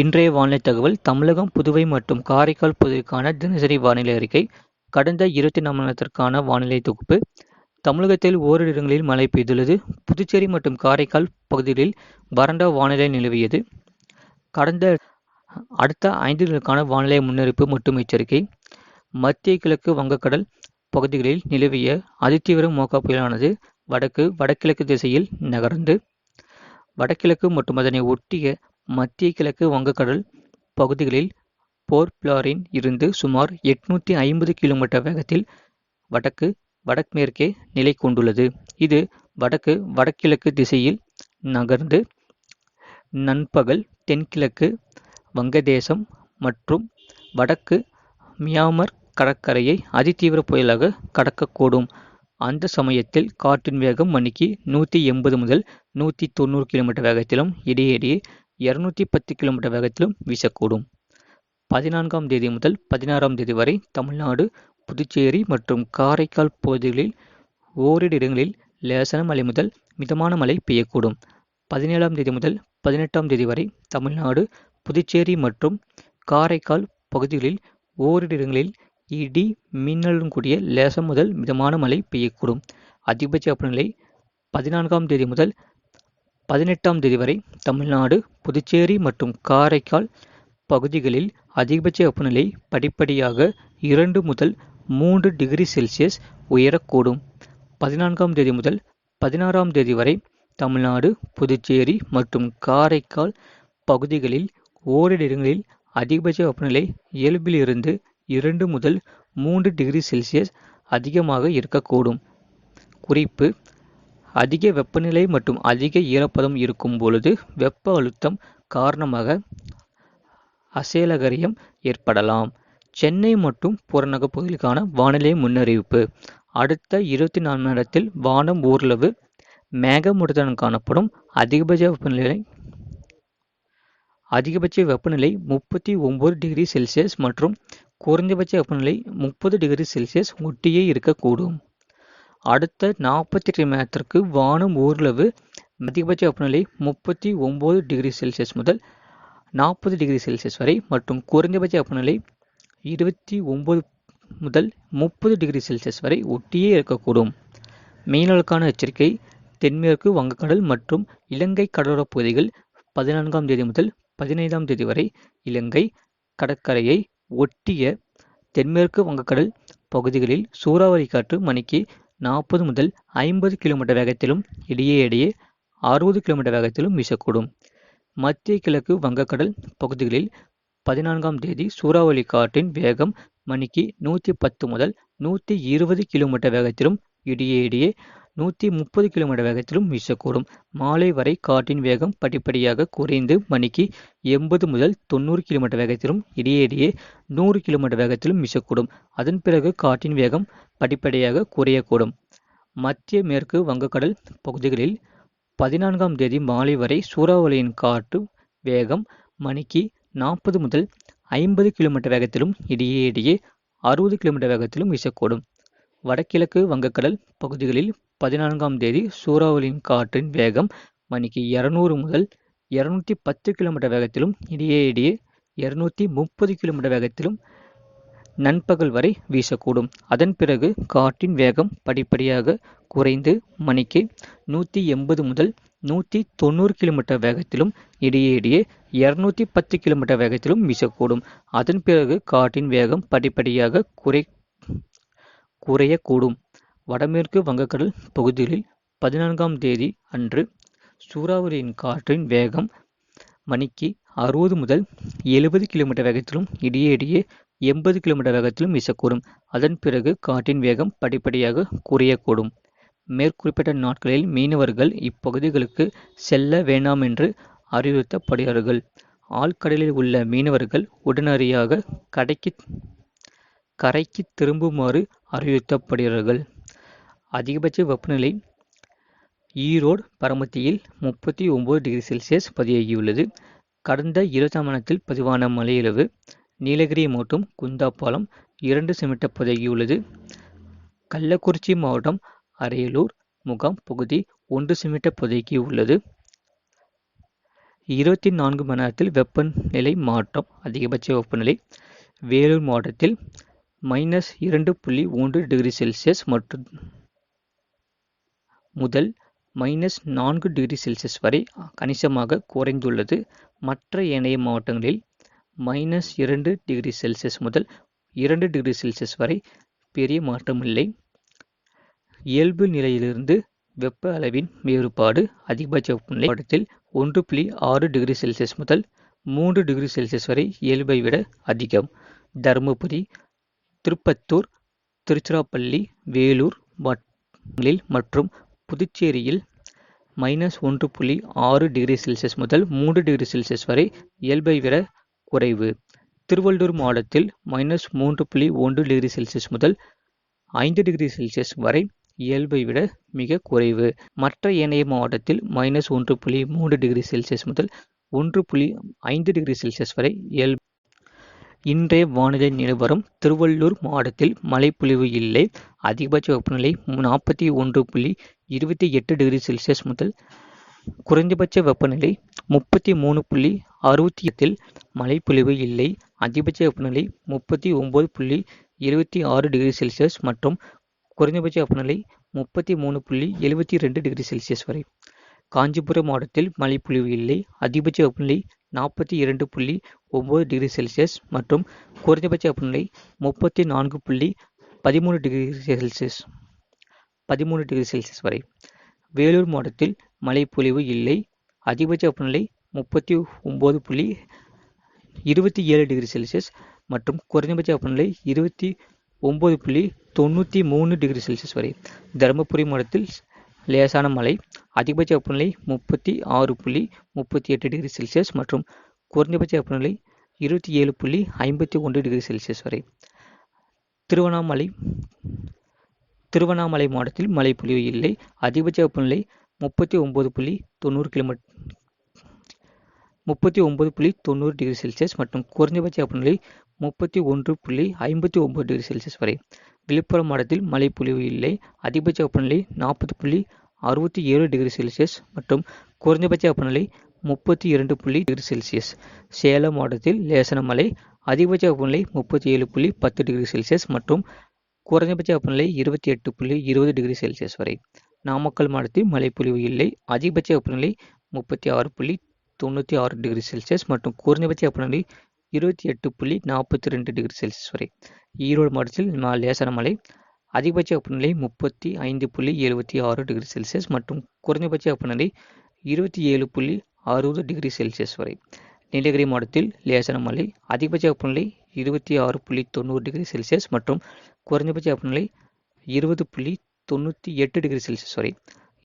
இன்றைய வானிலை தகவல் தமிழகம், புதுவை மற்றும் காரைக்கால் பகுதிக்கான தினசரி வானிலை அறிக்கை. கடந்த 24 மணி நேரத்திற்கான வானிலை தொகுப்பு. தமிழகத்தில் ஓரிரு இடங்களில் மழை பெய்துள்ளது. புதுச்சேரி மற்றும் காரைக்கால் பகுதிகளில் வறண்ட வானிலை நிலவியது. அடுத்த 5 நாட்களுக்கான வானிலை முன்னறிவிப்பு மற்றும் எச்சரிக்கை. மத்திய கிழக்கு வங்கக்கடல் பகுதிகளில் நிலவிய அதிதீவிர மோகா புயலானது வடகிழக்கு திசையில் நகர்ந்து வடகிழக்கு மற்றும் அதனை ஒட்டிய மத்திய கிழக்கு வங்கக்கடல் பகுதிகளில் போர்ட் பிளேரில் இருந்து சுமார் 850 கிலோமீட்டர் வேகத்தில் வடமேற்கே நிலை கொண்டுள்ளது. இது வடகிழக்கு திசையில் நகர்ந்து நண்பகல் தென்கிழக்கு வங்கதேசம் மற்றும் வடக்கு மியான்மர் கடற்கரையை அதிதீவிர புயலாக கடக்கக்கூடும். அந்த சமயத்தில் காற்றின் வேகம் மணிக்கு 180 முதல் 190 கிலோமீட்டர் வேகத்திலும் இடையிடையே 210 கிலோமீட்டர் வேகத்திலும் வீசக்கூடும். 14ஆம் தேதி முதல் 16ஆம் தேதி வரை தமிழ்நாடு, புதுச்சேரி மற்றும் காரைக்கால் பகுதிகளில் ஓரிரு இடங்களில் லேசான மழை முதல் மிதமான மழை பெய்யக்கூடும். 17ஆம் தேதி முதல் 18ஆம் தேதி வரை தமிழ்நாடு, புதுச்சேரி மற்றும் காரைக்கால் பகுதிகளில் ஓரிரு இடங்களில் இடி மின்னலுடன் கூடிய லேசான முதல் மிதமான மழை பெய்யக்கூடும். அதிகபட்ச வெப்பநிலை 14ஆம் தேதி முதல் 18ஆம் தேதி வரை தமிழ்நாடு, புதுச்சேரி மற்றும் காரைக்கால் பகுதிகளில் அதிகபட்ச வெப்பநிலை படிப்படியாக 2 முதல் 3 டிகிரி செல்சியஸ் உயரக்கூடும். 14ஆம் தேதி முதல் 16ஆம் தேதி வரை தமிழ்நாடு, புதுச்சேரி மற்றும் காரைக்கால் பகுதிகளில் ஓரிரு இடங்களில் அதிகபட்ச வெப்பநிலை இயல்பிலிருந்து 2 முதல் 3 டிகிரி செல்சியஸ் அதிகமாக இருக்கக்கூடும். குறிப்பு: அதிக வெப்பநிலை மற்றும் அதிக ஈரப்பதம் இருக்கும் பொழுது வெப்ப அழுத்தம் காரணமாக அசௌகரியம் ஏற்படலாம். சென்னை மற்றும் புறநகர் பகுதிகளுக்கான வானிலை முன்னறிவிப்பு. அடுத்த 24 மணி நேரத்தில் வானம் ஓரளவு மேகமூட்டத்துடன் காணப்படும். அதிகபட்ச வெப்பநிலை 39 டிகிரி செல்சியஸ் மற்றும் குறைந்தபட்ச வெப்பநிலை 30 டிகிரி செல்சியஸ் ஒட்டியே இருக்கக்கூடும். அடுத்த 48 மணி நேரத்திற்கு வானம் ஓரளவு அதிகபட்ச வெப்பநிலை 39 டிகிரி செல்சியஸ் முதல் 40 டிகிரி செல்சியஸ் வரை மற்றும் குறைந்தபட்ச வெப்பநிலை 29 முதல் 30 டிகிரி செல்சியஸ் வரை ஒட்டியே இருக்கக்கூடும். மீனவர்களுக்கான எச்சரிக்கை. தென்மேற்கு வங்கக்கடல் மற்றும் இலங்கை கடலோரப் பகுதிகள் 14ஆம் தேதி முதல் 15ஆம் தேதி வரை இலங்கை கடற்கரையை ஒட்டிய தென்மேற்கு வங்கக்கடல் பகுதிகளில் சூறாவளி காற்று மணிக்கு 40 முதல் 50 கிலோமீட்டர் வேகத்திலும் இடையே 60 கிலோமீட்டர் வேகத்திலும் வீசக்கூடும். மத்திய கிழக்கு வங்கக்கடல் பகுதிகளில் 14ஆம் தேதி சூறாவளி காற்றின் வேகம் மணிக்கு 110 முதல் 120 கிலோமீட்டர் வேகத்திலும் இடையே 130 கிலோமீட்டர் வேகத்திலும் வீசக்கூடும். மாலை வரை காற்றின் வேகம் படிப்படியாக குறைந்து மணிக்கு 80 முதல் 90 கிலோமீட்டர் வேகத்திலும் இடையே 100 கிலோமீட்டர் வேகத்திலும் வீசக்கூடும். அதன் பிறகு காற்றின் வேகம் படிப்படியாக குறையக்கூடும். மத்திய மேற்கு வங்கக்கடல் பகுதிகளில் 14ஆம் தேதி மாலை வரை சூறாவளியின் காற்று வேகம் மணிக்கு 40 முதல் 50 கிலோமீட்டர் வேகத்திலும் இடையே 60 கிலோமீட்டர் வேகத்திலும் வீசக்கூடும். வடகிழக்கு வங்கக்கடல் பகுதிகளில் 14ஆம் தேதி சூறாவளியின் காற்றின் வேகம் மணிக்கு 200 முதல் 210 கிலோமீட்டர் வேகத்திலும் இடையே 230 கிலோமீட்டர் வேகத்திலும் நண்பகல் வரை வீசக்கூடும். அதன் பிறகு காற்றின் வேகம் படிப்படியாக குறைந்து மணிக்கு 180 முதல் 190 கிலோமீட்டர் வேகத்திலும் இடையே 210 கிலோமீட்டர் வேகத்திலும் வீசக்கூடும். அதன் பிறகு காற்றின் வேகம் படிப்படியாக குறையக்கூடும். வடமேற்கு வங்கக்கடல் பகுதிகளில் 14ஆம் தேதி அன்று சூறாவளியின் காற்றின் வேகம் மணிக்கு 60 முதல் 70 கிலோமீட்டர் வேகத்திலும் இடையே 80 கிலோமீட்டர் வேகத்திலும் வீசக்கூடும். அதன் பிறகு காற்றின் வேகம் படிப்படியாக குறையக்கூடும். மேற்குறிப்பிட்ட நாட்களில் மீனவர்கள் இப்பகுதிகளுக்கு செல்ல வேண்டாம் என்று அறிவுறுத்தப்படுகிறார்கள். ஆழ்கடலில் உள்ள மீனவர்கள் உடனடியாக கரைக்கு திரும்புமாறு அறிவுறுத்தப்படுகிறார்கள். அதிகபட்ச வெப்பநிலை ஈரோடு பரமத்தியில் 39 டிகிரி செல்சியஸ் பதிவாகியுள்ளது. கடந்த 24 மணி நேரத்தில் பதிவான மழையளவு நீலகிரி மாவட்டம் குந்தாபாலம் 2 சென்டிமீட்டர் பதிவாகியுள்ளது. கள்ளக்குறிச்சி மாவட்டம் அரியலூர் முகாம் பகுதி 1 சென்டிமீட்டர் பதிவாகியுள்ளது. 24 மணி நேரத்தில் வெப்பநிலை மாற்றம். அதிகபட்ச வெப்பநிலை வேலூர் மாவட்டத்தில் -2.1 டிகிரி செல்சியஸ் முதல் -4 டிகிரி செல்சியஸ் வரை கணிசமாக குறைந்துள்ளது. மற்ற ஏனைய மாவட்டங்களில் -2 டிகிரி செல்சியஸ் முதல் 2 டிகிரி செல்சியஸ் வரை பெரிய மாற்றமில்லை. இயல்பு நிலையிலிருந்து வெப்ப அளவின் வேறுபாடு. அதிகபட்ச வெப்பநிலை மாவட்டத்தில் 1.6 டிகிரி செல்சியஸ் முதல் 3 டிகிரி செல்சியஸ் வரை இயல்பை விட அதிகம். தருமபுரி, திருப்பத்தூர், திருச்சிராப்பள்ளி, வேலூர் மாவட்டங்களில் மற்றும் புதுச்சேரியில் -1.6 டிகிரி செல்சியஸ் முதல் 3 டிகிரி செல்சியஸ் வரை இயல்பை விட குறைவு. திருவள்ளூர் மாவட்டத்தில் -3.1 டிகிரி செல்சியஸ் முதல் 5 டிகிரி செல்சியஸ் வரை இயல்பை விட மிக குறைவு. மற்ற ஏனைய மாவட்டத்தில் -1.3 டிகிரி செல்சியஸ் முதல் 1.5 டிகிரி செல்சியஸ் வரை இயல்பு. இன்றைய வானிலை நிலவரம். திருவள்ளூர் மாவட்டத்தில் மழைப்பொழிவு இல்லை. அதிகபட்ச வெப்பநிலை 41.28 டிகிரி செல்சியஸ் முதல் குறைந்தபட்ச வெப்பநிலை 33.68 மழைப்பொழிவு இல்லை. அதிகபட்ச வெப்பநிலை 39.76 டிகிரி செல்சியஸ் மற்றும் குறைந்தபட்ச வெப்பநிலை 33.72 டிகிரி செல்சியஸ் வரை. காஞ்சிபுரம் மாவட்டத்தில் மழைப்பொழிவு இல்லை. அதிகபட்ச வெப்பநிலை 42.9 டிகிரி செல்சியஸ் மற்றும் குறைந்தபட்ச வெப்பநிலை 34.13 டிகிரி செல்சியஸ் வரை. வேலூர் மாவட்டத்தில் மழைப்பொழிவு இல்லை. அதிகபட்ச வெப்பநிலை 39.27 டிகிரி செல்சியஸ் மற்றும் குறைந்தபட்ச வெப்பநிலை 29.93 டிகிரி செல்சியஸ் வரை. தருமபுரி மாவட்டத்தில் லேசான மழை. அதிகபட்ச வெப்பநிலை 36.38 டிகிரி செல்சியஸ் மற்றும் குறைந்தபட்ச வெப்பநிலை 27.51 டிகிரி செல்சியஸ் வரை. திருவண்ணாமலை மாவட்டத்தில் மழைப்பொழிவு இல்லை. அதிகபட்ச வெப்பநிலை 39.90 டிகிரி செல்சியஸ் மற்றும் குறைந்தபட்ச வெப்பநிலை 31.59 டிகிரி செல்சியஸ் வரை. விழுப்புரம் மாவட்டத்தில் மழைப்பொழிவு இல்லை. அதிகபட்ச வெப்பநிலை 40.67 டிகிரி செல்சியஸ் மற்றும் குறைந்தபட்ச வெப்பநிலை 32. Degree Celsius. சேலம் மாவட்டத்தில் லேசான மழை. அதிகபட்ச வெப்பநிலை 37.10 டிகிரி செல்சியஸ் மற்றும் குறைந்தபட்ச வெப்பநிலை 28.20 டிகிரி செல்சியஸ் வரை. நாமக்கல் மாவட்டத்தில் மழைப்பொழிவு இல்லை. அதிகபட்ச வெப்பநிலை 36.96 டிகிரி செல்சியஸ் மற்றும் குறைந்தபட்ச வெப்பநிலை 28.42 டிகிரி செல்சியஸ் வரை. ஈரோடு மாவட்டத்தில் லேசான மழை. அதிகபட்ச வெப்பநிலை 35.76 டிகிரி செல்சியஸ் மற்றும் குறைந்தபட்ச வெப்பநிலை 27.60 டிகிரி செல்சியஸ் வரை. நீலகிரி மாவட்டத்தில் லேசான மழை. அதிகபட்ச வெப்பநிலை 26.90 டிகிரி செல்சியஸ் மற்றும் குறைந்தபட்ச வெப்பநிலை 20.98 டிகிரி செல்சியஸ் வரை.